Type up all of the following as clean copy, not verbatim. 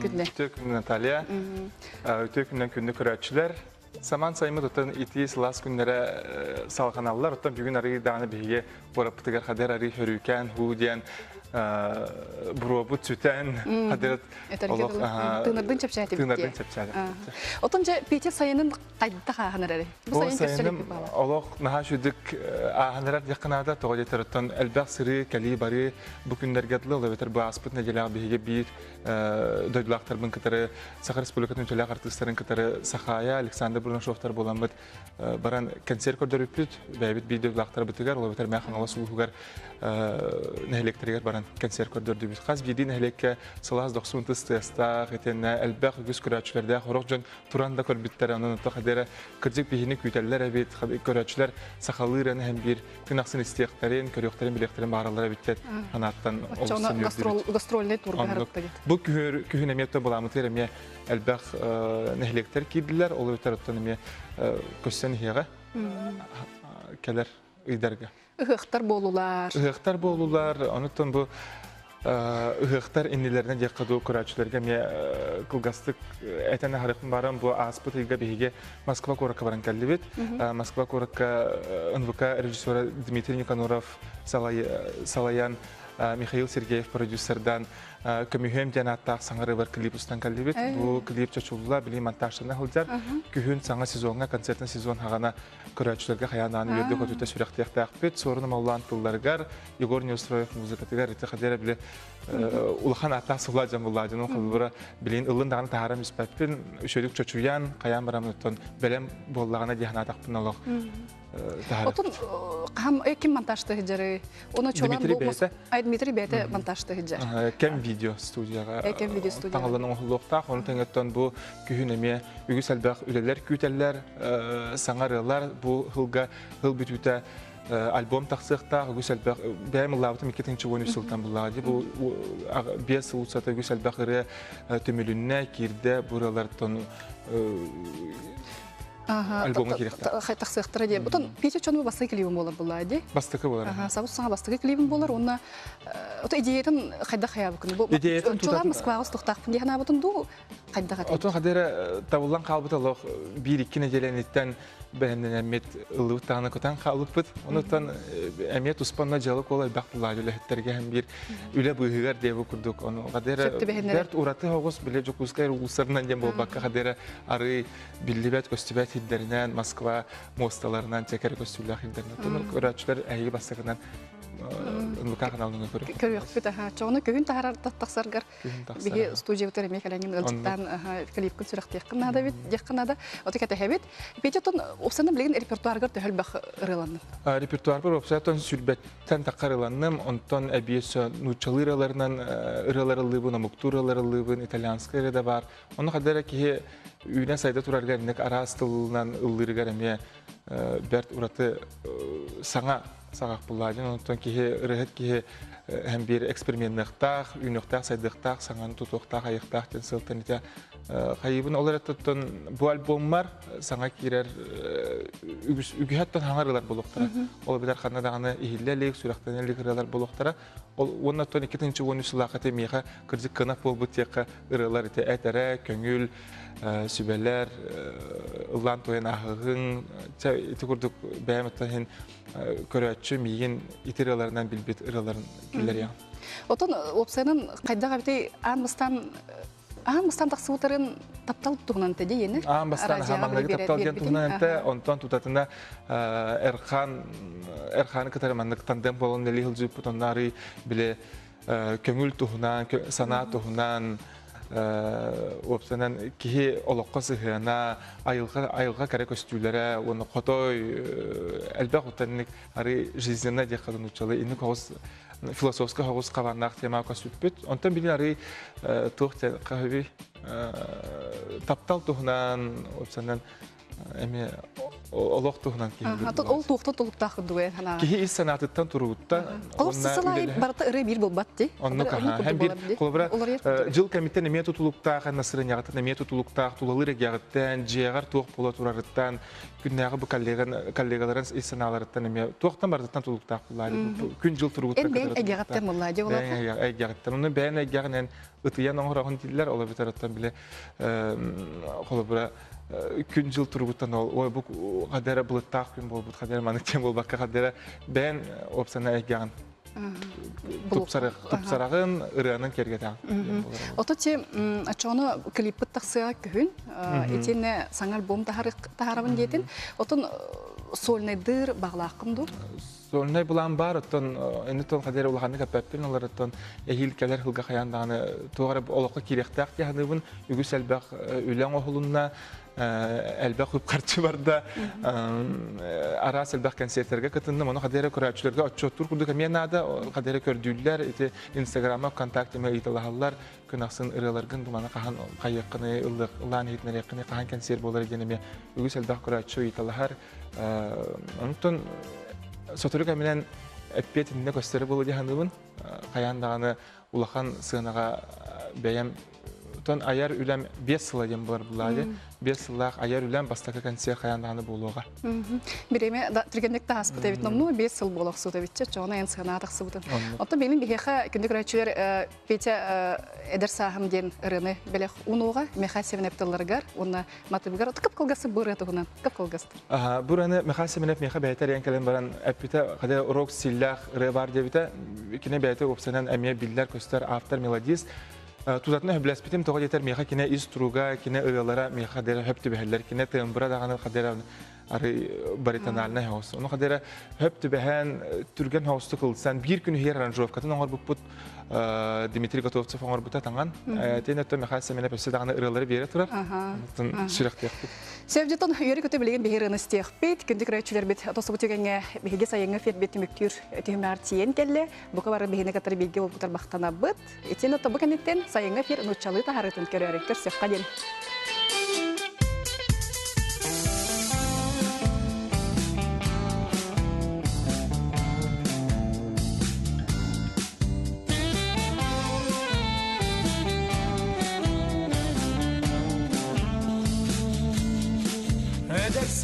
күнне. Үтө күн Наталья. Үтө күннен күнді көрәтшілер. Саман сайымы тұтын ити сылас күнлері салғаналылар. Оттан бүгін арғы дағаны бейге борапытығар қадар арғы хөрікен, ху дейін буробут сүтен хадырат олох тынырдын чепчати тынырдын чепчати. Отонча Петя сайынын кайда ханары. Бу сайыным олох наха шүдік аханарар якынада тоғадетарыттан әлбәқ сыры кәли бары бу күндергетлы олы бетер бу аспыт неделяғы бейге бейт дойдулақтарбын кітары Саха Республикатын төләқ артыстарын кітары Сахая, Александр Бурнашовтар боламыд баран концерт көрдер өппіт бәйбіт бей дойдулақтар бітігер олы бетер мәқын ала сұлығығар нәхелектерігер баран концерт көрдөрдү бит. Хас бидин элекке салаз 90 тестах этенне элбах үгүс көрөчүлөрдө хорок жон туранда көрбүттөр анын тохадера кыржык бихини күтөллөр бит көрөчүлөр сахалырын һәм бир күнаксын истектерин көрөктөрүн билектерин бааралары биттет анаттан олсун гастрольный турга харыктагы. Бу күһүн эметте буламыт эме элбах нехелектер кидилер ол өтөрөттөн эме көссен хега келер ыйдарга. Ыхтар болулар. Ыхтар болулар, онуттан бу ыхтар иннелеринен жаккаду көрөчүлөргө ме кылгастык этене харыкын барам бу аспыт ыйга беге Москва коракка баран келдибит. Москва коракка НВК режиссеры Дмитрий Никаноров, Салаян, Михаил Сергеев продюсердан көмүхөм жанаттак саңары бар клип устан келдибит. Бу клип чочулла били монтажына хылжар. Күһүн саңа сезонга концерттин сезон хагана көрөчүлөргө хаянаны берди көтүтө сүрөктөктөк бит. Сорун маллан тылларгар Егор Неустроев музыкатыгар ите кадер биле улхан аттак сулла жамулладын кылбыра билин ылын дагы таарам испаппин үшөдүк чочуян каян барамыттан белем боллагана жахнатакпын алак. Отун кам ким монтажды хижары. Оны чолан болмос. Дмитрий Бете монтажды хижар. Кем видео студияга. Кем видео студияга. Таңалланын охулукта, оны таңаттан бу күһүнеме үгүс албак үлелер, күтеллер, саңарылар бу хылга хыл бүтүтә альбом тақсықта үгіс әлбәқ бәйім лабытым 2-10 сылтан бұлады. Бұл 5 ұлсата үгіс әлбәқ ұры төмілінне керді бұралардың альбомы керекті. Тақсықтыра де. Бұтын Петя чонғы бастығы клибін болар бұлады? Бастығы болар. Сабыз саңа бастығы клибін болар. Онына идеядан қайда қая бұкын? Чолар Москваға ұстықтақпын дейін абытын ду қайда қатайды? Отын қадері табылдан қалбыталық 1-2 неделенеттен бәйімден әмет ұлығыттағына көтен қалып бұд. Онықтан әмет ұспанна жалық олай бақтылады үләхеттерге әм бір үлі бұйығар дейбі күрдік. Қадері бәрт ұраты хоғыз біле жоқ ұзғайыр ұлысарынан дем бол баққа қадері ары білдебәт көстібәт хиддерінен, Москва мосталарынан, чекер көстібілі хиддерінен. Көрәтшілер әйі бастығынан НВК каналына көріп. Көріп бүт, çoğunu köyün taharar taqsargar. Беге студия өтер емек әләңін ылжықтан клип күн сүріқ дейққынада бет, дейққынада. Оты кәті әбет. Пететон опсаны білеген репертуарғар төхіл бақ ұрыланным. Репертуар бір опсатон сүрбеттен таққар ұрыланным. Онтон әбиесі нучалы ұрыларынан ұрыларылыбын, амуктураларылыбын, итальянскы ұрыда бар. Оны қадары кейі үйінен сайда тұрарғар арастылынан ұлырғар әме бәрт ұраты саңа сағақ бұлладын, онтан кейі ұрығыт кейі hem bir eksperimenttaq, ünüqtaq, saydıqtaq, sağanı tutuqtaq, ayıqtaq, tensıltan ite qayıbın olarak tutun bu albomlar sana kirer ügühattan hangarılar buluqtara. Ol bilir xanna dağını ihillelik, süraqtan elik ırılar buluqtara. Ondan ton 2-13 sılaqat emeğe kırcık kınaq bol butiyaqa ırılar ite ətere, köngül, sübeler, ılan toyan ahığın, iti kurduk bəyəmətdən көрәтші мейін итерияларынан білбет ұраларын келер яң. Отын опсайның қайдаға бітей аңбыстан тақсы отырын таптал тұғынан тәде ені? Аңбыстан хамаңлығы таптал ден тұғынан әнті, онтан тұтатында әрқаны кітарымандық тандем болуын әлі ғылжып бұтынлары біле көңіл тұғынан, сана тұғынан, опсанан кихи олоққа сыхына айылға кәрі көстүйлері, оны қотой әлбәқ отанник ары жизнена де қадын ұчалы, инік оғыз философска оғыз қаварнақ темауқа сүтпет. Онтан білін ары тұқ қағыви таптал тұғынан опсанан әме олохтугунан киһи. Тот ол туохта толуктах дуэ хана. Киһи ис санаатыттан турутта. Колсысылай барта ыры бир болбат ди. Онно каха һәм бир колбра жыл комитет неме тутулуктах насырын ягыт неме тутулуктах тулалыр ягыттан жегар туох бола турарыттан күннәгы бу коллегаларын ис санааларыттан неме туохтан бардыттан тулуктах буллары. Күн жыл тургутта. Бен эгягаттан булла ди олар. Эгягаттан. Уну бен эгягнен ытыян оңорагын дилер олар битараттан биле колбра күн жыл тургуттан ой бу кадера булыттак күн болбут кадера маныктен болбакка кадера бен опсана эгяган тупсарагын ырыанын кергетен. Оточи ачоно клиппыт таксыга күн этене саңал бом тахарабын дейтин. Отон сольный дыр баглакымду. Сольный булан бар, отон энетон кадера улаханы каппин олар отон эхилкелер хылга каяндаганы тугары олокка киректак яхныбын үгүс элбак үләң охулунна әлбәк көп қарчы барда арас әлбәк концерттерге кытынным. Оны қадері көрәтшілерге отчеттур күрдік. Мен ада қадері көрдүлләр. Инстаграмма, контактіме ыйталағалар. Күн ақсын ырыларғын думаны қахан қайыққыны, ұлан етінер еқіні қахан концерт болар еденеме. Үгіс әлбәк көрәтші ыйталағар. Онықтың сотырық әмінен әппетініне көстері болу дегенімін. Қаяндағаны улахан сығынаға бәйем Тон аяр үләм 5 сыла дем бар булады. 5 сыллах аяр үләм бастакы концерт каяндаганы болуга. Биреме түргендек та хаспыта бит номну 5 сыл болок суда битче, жона ен сына таксы бутун. Ото менин бихеха күндүк рачулар Петя эдер сахым ден ырыны белек унуга мехасевен эптелларгар, онна матыбгар отып калгасы быры тугунан, кып калгасы. Бураны мехасевен меха бәйтер янкален баран әппите када урок силлах ыры бар дебите, кине бәйте опсанан әмия билләр көстәр автор мелодист. Тузатны хөбләспитем тоға жетер меха кине из труга, кине ырылара меха дәре хөпті бәһәлләр, кине тымбыра дағаны қадера ары баританалына хаус. Оны қадера хөпті бәһән түрген хаусты қылсан, бір күн хер аранжировкатын оңыр бұппыт Дмитрий Готовцев оңыр бұта таңған. Тен өтті меха сәмене пәсі дағаны ырылары бере тұрар. Сүрәқті яқты. Сәвжетон үйері көте білеген бейіріні стеқ бет, күндік рәйтшілер бет, тосы бұтегенге бейге сайыңы фет бет мүктүр түйімлер тиен келі, бұқы бары бейгені қатары бейге ол бұтар бақтана бұт. Етен өтті бұл кәнеттен сайыңы фет ұнытчалы тағарытын көрі әректер сеққа ден.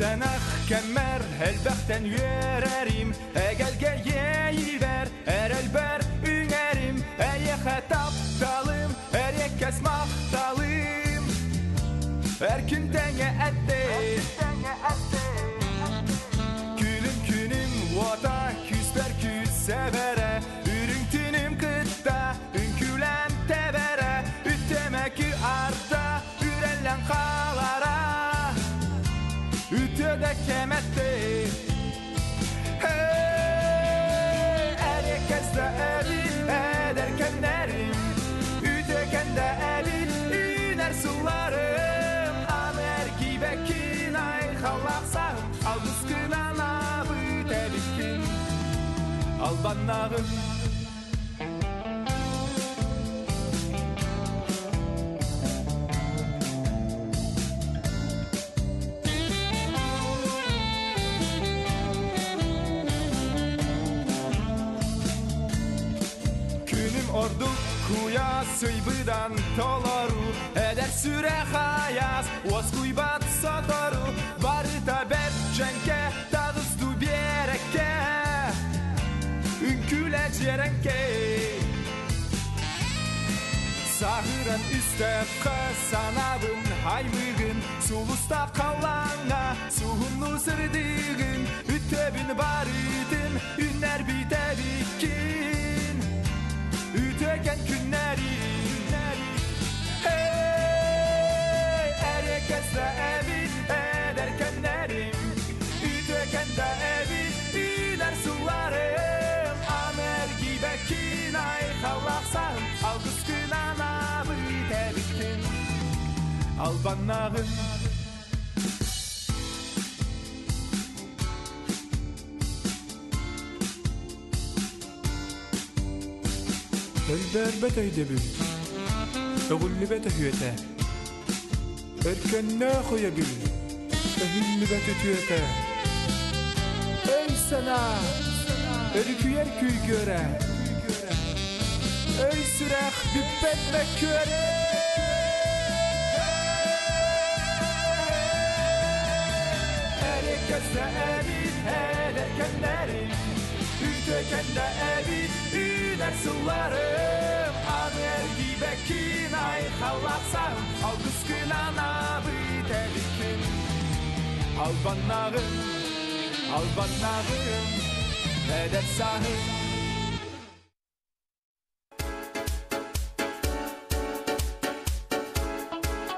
Sen kemer elbəkten yürerim Əgəlgə yeyiver elber ünerim Əyə taptalım Əyə maqtalım Erkündəngə ətdi Külüm vada küsper küs severe Ürüntünüm kıtta ünkülən tevere Ütteməkü arda ürələn qalara Ütede kemette Erkesde evil ederken derim Ütekende evil üner sularım Amer gibekin ay xallaqsam Al bıskınan abı tebikin Al bannağım Orduk kuya sıybıdan tolaru Eder süre hayaz Oz kuybat sotoru Barıta bercenke Tağızdu bierekke Ünküle cerenke Sahıran üste sanavın haymığın Sulusta kalana Suhunlu sırdığın Ütebin barıdın Ünler bitebikin Üteken günlerim Hey, herkesle evin ederkenlerim Üteken de evin iner sularım Amer gibekin ay xallaqsam Al kıskınan abı tebikin Al bannağım Elber bete hidebim, ögülli bete hüyete, erkenne koyabil, öhüllübet ütüyete. Öy sana, örüküyer küy göre. Öy sürek düppetme köre. Herkese evit ederkenlerim. Ütökende evit üler sularım. Amer gibi kinay hallaksam. Al kıskılana bitebikim. Al banağım, eder sahım.